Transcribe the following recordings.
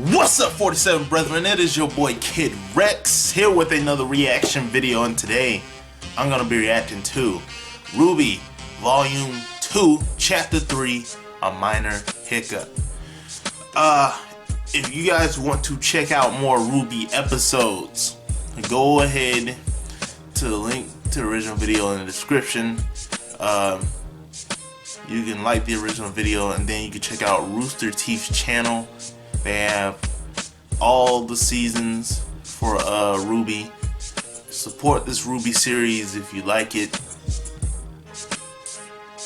What's up, 47 brethren? It is your boy Kid Rex here with another reaction video, and today I'm gonna be reacting to RWBY Volume 2 Chapter 3, A Minor Hiccup. If you guys want to check out more RWBY episodes, go ahead to the link to the original video in the description. You can like the original video, and then you can check out Rooster Teeth's channel. They have all the seasons for RWBY. Support this RWBY series if you like it.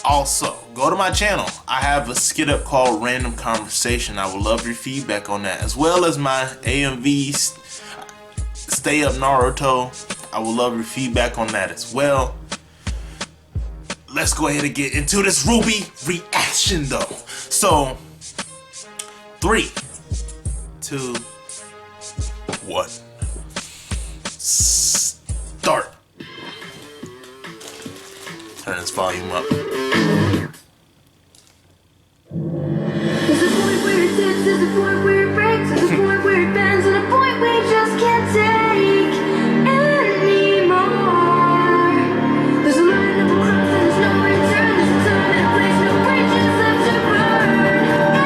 Also, go to my channel. I have a skit up called Random Conversation. I would love your feedback on that, as well as my AMV Stay Up Naruto. I would love your feedback on that as well. Let's go ahead and get into this RWBY reaction though. So, 3, 2, 1. Start. Turn this volume up. There's a point where it dips, there's a point where it breaks, there's a point where it bends, and a point we just can't take anymore. There's a line of cross and there's no return. There's a time and a place, no bridges left to burn anymore.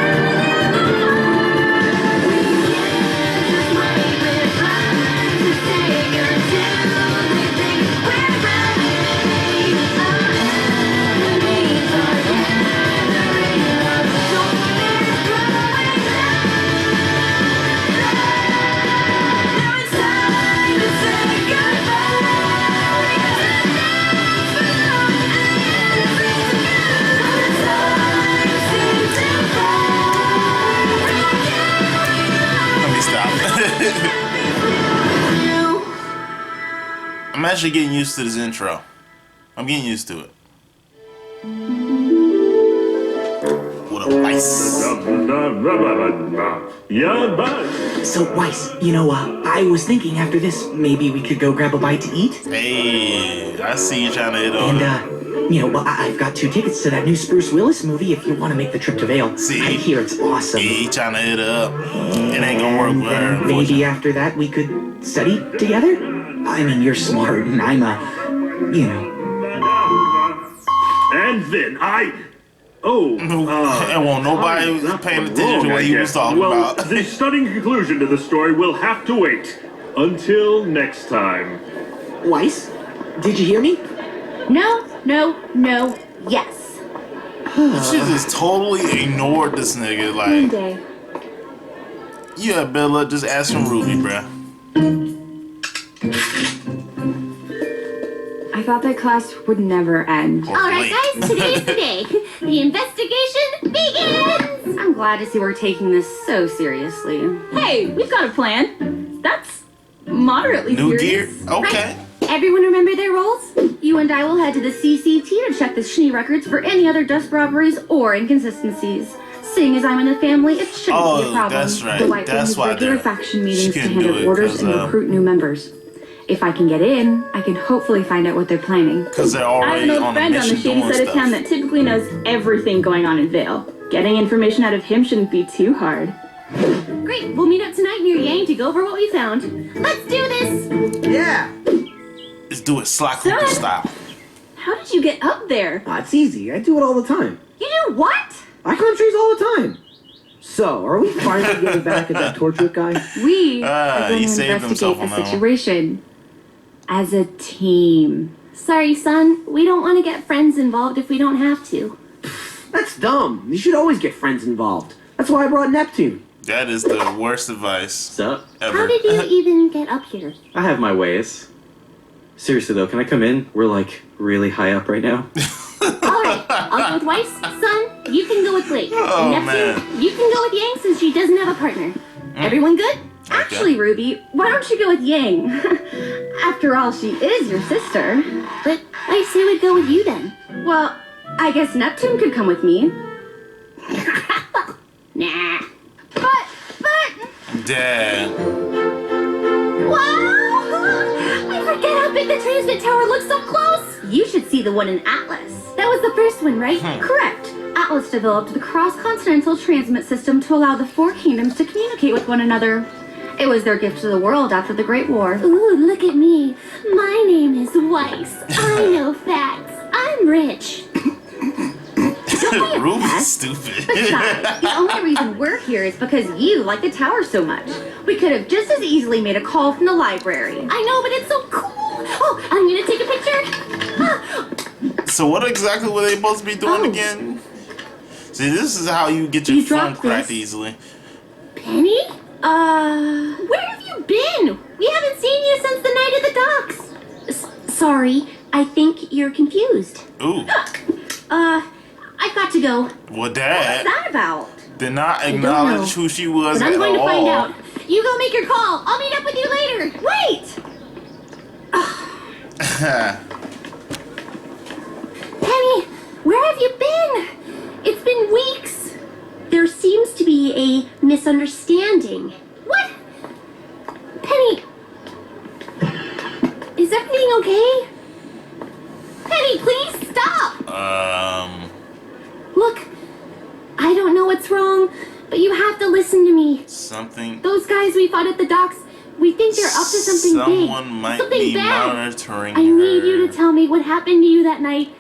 We can't just wait with time to take until we think we're ready. Our enemies are gathering up. Storm is blowing down. Now it's time to say goodbye, because enough ends for now, and time seems to fly. Let me stop. I'm actually getting used to this intro. I'm getting used to it. What a vice. Yeah, bud. So, Weiss, I was thinking after this, maybe we could go grab a bite to eat. Hey, I see you trying to hit on And, I've got 2 tickets to that new Spruce Willis movie if you want to make the trip to Vail. See? I hear it's awesome. he trying to hit her up. It ain't gonna work with her, And maybe after that we could study together? I mean, you're smart and I'm And then and won't nobody was paying attention to what he was talking about. The stunning conclusion to the story will have to wait until next time. Weiss, did you hear me? No, yes. She just totally ignored this nigga. One Like, day. yeah, Bella, just ask from RWBY, bruh. I thought that class would never end. Or All right, late. guys, today's the day. The investigation begins. I'm glad to see we're taking this so seriously. Hey, we've got a plan. That's moderately New gear? serious. Okay. Everyone remember their roles? You and I will head to the CCT to check the Schnee records for any other dust robberies or inconsistencies. Seeing as I'm in the family, it shouldn't be a problem. That's right. The White That's has why regular they're- faction she meetings to couldn't do hand it out orders 'cause, and recruit new members. If I can get in, I can hopefully find out what they're planning. Because they're I have already an old on a friend on the mission shady doing side of town stuff. that typically knows everything going on in Vale. Getting information out of him shouldn't be too hard. Great, we'll meet up tonight near Yang to go over what we found. Let's do this! Yeah. Let's do it Slack Hooper Son. style. How did you get up there? It's easy. I do it all the time. You do what? I climb trees all the time. So, are we finally getting back at that torture guy? We are going he to saved himself investigate on a that one. situation as a team. Sorry, son. We don't want to get friends involved if we don't have to. That's dumb. You should always get friends involved. That's why I brought Neptune. That is the worst advice Sup? ever. How did you even get up here? I have my ways. Seriously though, can I come in? We're like really high up right now. Alright, I'll go with Weiss. Son, you can go with Blake. Oh, Neptune, man. you can go with Yang since she doesn't have a partner. Everyone good? Actually, RWBY, why don't you go with Yang? After all, she is your sister. But I say we go with you then. Well, I guess Neptune could come with me. Nah. But, Dad. Wow! I forget how big the transmit tower looks so close. You should see the one in Atlas. That was the first one, right? Correct. Atlas developed the cross-continental transmit system to allow the four kingdoms to communicate with one another. It was their gift to the world after the Great War. Ooh, look at me. My name is Weiss. I know facts. I'm rich. RWBY's stupid. Besides, the only reason we're here is because you like the tower so much. We could have just as easily made a call from the library. I know, but it's so cool. Oh, I'm gonna take a picture. So what exactly were they supposed to be doing Oh. again? See, this is how you get your You phone dropped cracked this. easily. Penny? Where have you been? We haven't seen you since the night at the docks. Sorry, I think you're confused. Ooh. I've got to go. Well, What's Dad that about? did not don't acknowledge know. who she was But at I'm going to all. find out. You go make your call. I'll meet up with you later. Wait! Penny, where have you been? It's been weeks. There seems to be a misunderstanding. What? Penny, is everything okay? Penny, please stop. Look, I don't know what's wrong, but you have to listen to me. Something. Those guys we fought at the docks, we think they're up to something big. Someone might Something be bad. monitoring I need her. you to tell me what happened to you that night.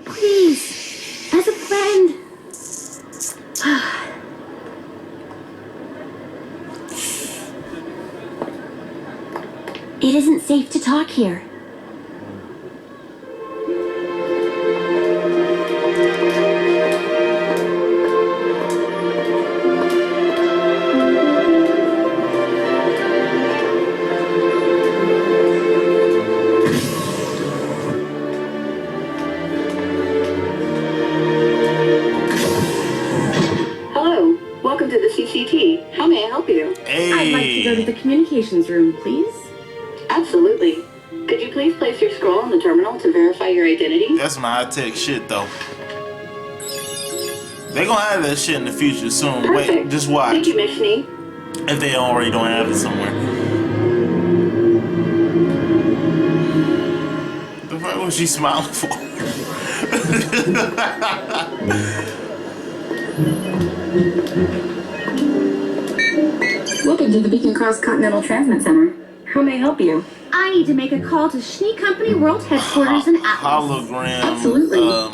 Please, as a friend. It isn't safe to talk here. Hello, welcome to the CCT. How may I help you? Hey. I'd like to go to the communications room, please. Absolutely. Could you please place your scroll on the terminal to verify your identity? That's some high-tech shit, though. They gonna have that shit in the future soon. Perfect. Wait, just watch. Thank you, Miss Schnee. If they already don't have it somewhere. The fuck was she smiling for? Welcome to the Beacon Cross Continental Transmit Center. How may I help you? I need to make a call to Schnee Company World Headquarters in Atlas. Hologram. Absolutely. What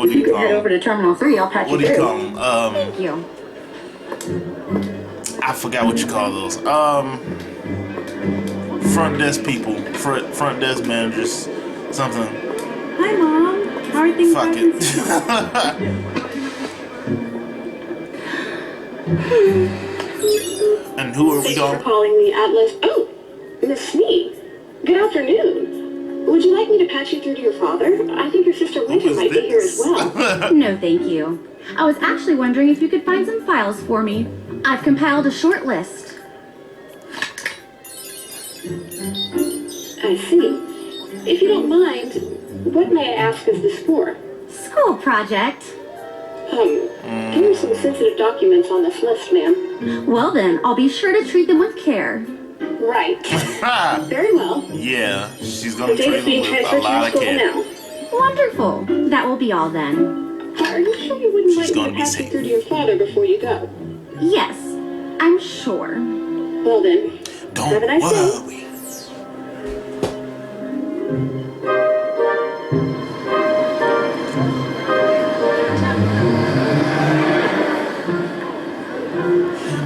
do If you you could call head over them? to Terminal 3, I'll patch What do you you through. call them? Thank you. I forgot what you call those. Front desk people, front desk managers, something. Hi, Mom. How are things Fuck back in it. And who are we Thank you for going? calling the Atlas. Oh, Miss Schnee. Good afternoon. Would you like me to patch you through to your father? I think your sister Winter is might be here as this? well. No, thank you. I was actually wondering if you could find some files for me. I've compiled a short list. I see. If you don't mind, what may I ask is this for? School project. There are some sensitive documents on this list, ma'am. Well then, I'll be sure to treat them with care. Right. Very well. Yeah, she's The gonna data's treat being them with a transferred to your lot of school care. now. Wonderful. That will be all then. Are you sure you wouldn't She's like me gonna to be pass you safe. through to your father before you go? Yes, I'm sure. Well then, Don't have a nice day. worry.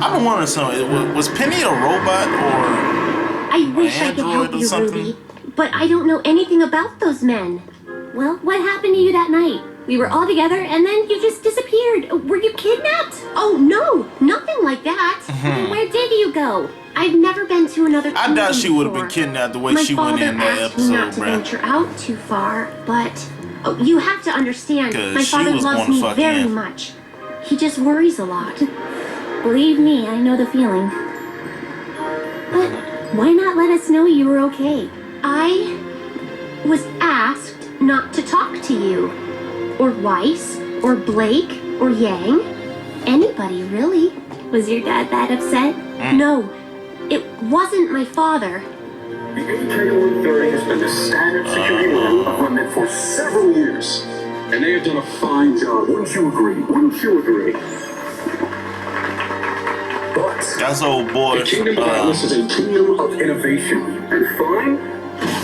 I don't want to know. Was Penny a robot or I wish I could Android help or you, something? Ruby, but I don't know anything about those men. Well, what happened to you that night? We were all together and then you just disappeared. Were you kidnapped? Oh, no, nothing like that. Where did you go? I've never been to another I kingdom doubt she would have been before. kidnapped the way My she went father in that asked me not episode, to bruh. venture out too far, but you have to understand, 'Cause my she father was loves going me fuck very in. much. He just worries a lot. Believe me, I know the feeling. But why not let us know you were okay? I was asked not to talk to you. Or Weiss, or Blake, or Yang. Anybody, really. Was your dad that upset? No, it wasn't my father. The AK-130 has been the standard security level equipment for several years. And they have done a fine job. Wouldn't you agree? Wouldn't you agree? But That's old boy. the Kingdom of Atlas is a kingdom of innovation. And fine?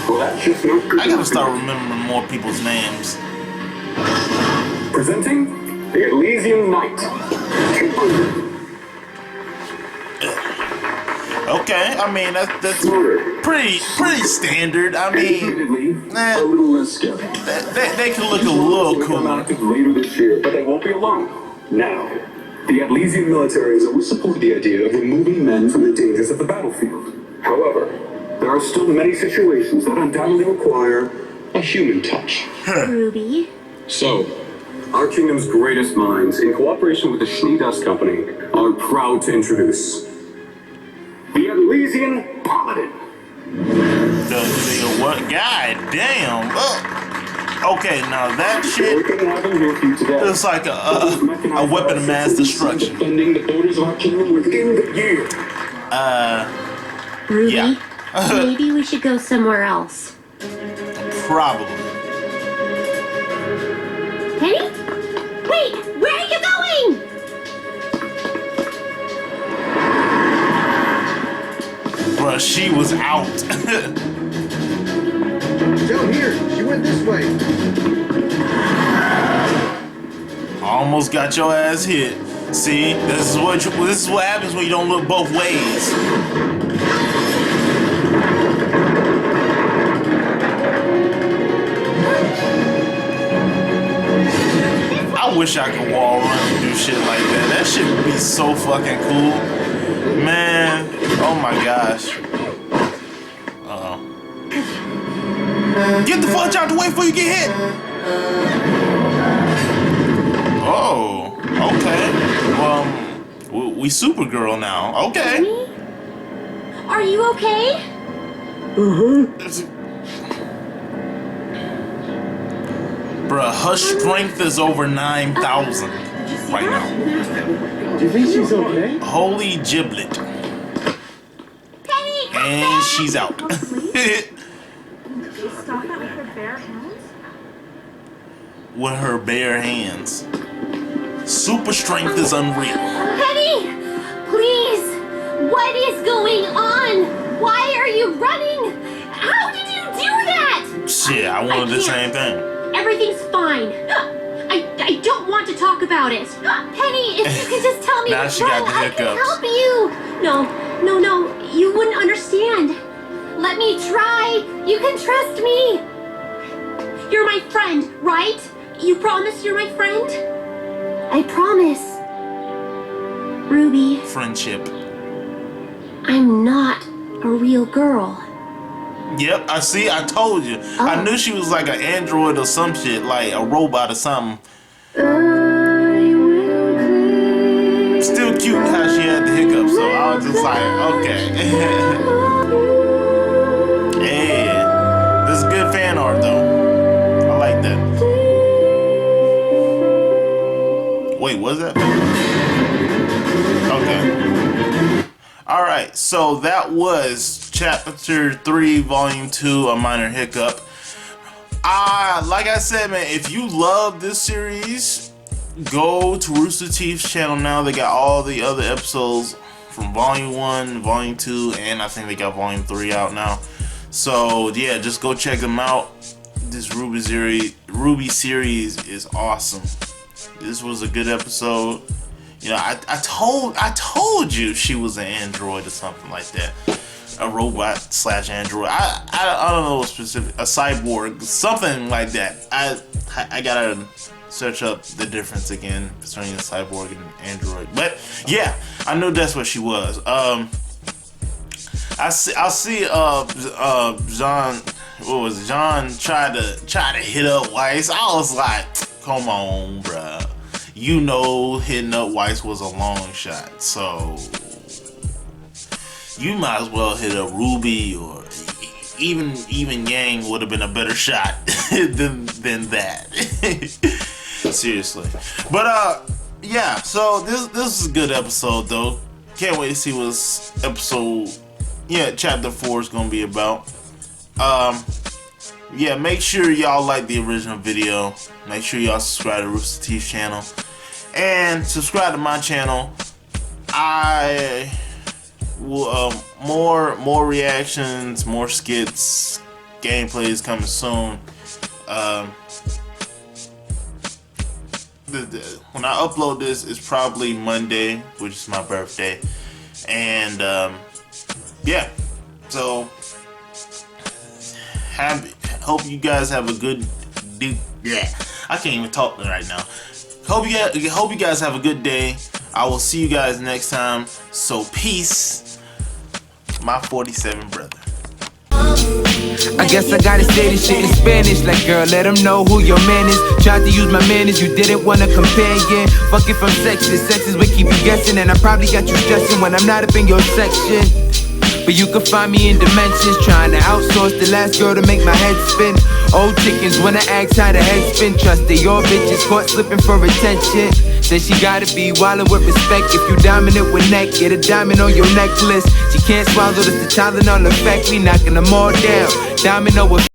Well, that's just not good. I gotta start remembering more people's names. Presenting the Elysian Knight. 200. Okay, I mean that's pretty standard. I mean, A little less skeptical. they can look a little cooler. Later this year, but they won't be alone. Now, the Atlesian military has always supported the idea of removing men from the dangers of the battlefield. However, there are still many situations that undoubtedly require a human touch. Ruby. So, our kingdom's greatest minds, in cooperation with the Schnee Dust Company, are proud to introduce the Elysian Paladin. The what? God damn. Okay, now that shit is like a weapon of mass destruction. Defending the borders of our kingdom within the year. Ruby. Yeah. Maybe we should go somewhere else. Probably. Penny? Wait! Where are you going? Bruh, she was out. Down here. She went this way. Almost got your ass hit. See, this is what happens when you don't look both ways. I wish I could wall run and do shit like that. That shit would be so fucking cool. Man, oh my gosh. Uh-oh. Get the fudge out the way before you get hit! Oh, okay. We Supergirl now. Okay. Are you okay? Bruh, her strength is over 9,000 right now. Do you think she's okay? Holy giblet. Penny! And she's out. Stop that with her bare hands? With her bare hands. Super strength is unreal. Penny! Please! What is going on? Why are you running? How did you do that? Shit, I wanted the same thing. Everything's fine. I don't want to talk about it. Penny, if you could just tell me Now what's she got wrong, the I can hiccups. help you. No, you wouldn't understand. Let me try. You can trust me. You're my friend, right? You promise you're my friend? I promise. Ruby, Friendship. I'm not a real girl. Yep, I see. I told you. I knew she was like an android or some shit, like a robot or something. Still cute how she had the hiccups, so I was just like, okay. Hey, this is good fan art though. I like that. Wait, was that? Okay. Alright, so that was Chapter 3, Volume 2, A Minor Hiccup. Like I said, man, if you love this series, go to Rooster Teeth's channel now. They got all the other episodes from Volume 1, Volume 2, and I think they got Volume 3 out now. So, yeah, just go check them out. This RWBY series is awesome. This was a good episode. You know, I told you she was an android or something like that. A robot / android. I don't know what specific. A cyborg, something like that. I gotta search up the difference again between a cyborg and android. But yeah, I knew that's what she was. I see John. What was it? John tried to hit up Weiss. I was like, come on, bruh. You know, hitting up Weiss was a long shot, so you might as well hit up RWBY, or even Yang would have been a better shot than that. Seriously. But yeah, so this is a good episode though. Can't wait to see what Chapter 4 is gonna be about. yeah, make sure y'all like the original video. Make sure y'all subscribe to Rooster Teeth's channel and subscribe to my channel. I will more reactions, more skits, gameplays coming soon. When I upload this, it's probably Monday, which is my birthday, and yeah. So hope you guys have a good. I can't even talk right now. Hope you guys have a good day. I will see you guys next time. So peace, my 47 brother. I guess I gotta say this shit in Spanish. Like, girl, let them know who your man is. Tried to use my manners, you didn't want a companion. Fuck it from sex is what keep you guessing. And I probably got you stressing when I'm not up in your section. But you can find me in dimensions, trying to outsource the last girl to make my head spin. Old chickens wanna ask how the head spin. Trust they all bitches caught slipping for attention. Said she gotta be wildin' with respect. If you dominant with neck, get a diamond on your necklace. She can't swallow this, the Tylenol effect. We knocking them all down. Domino with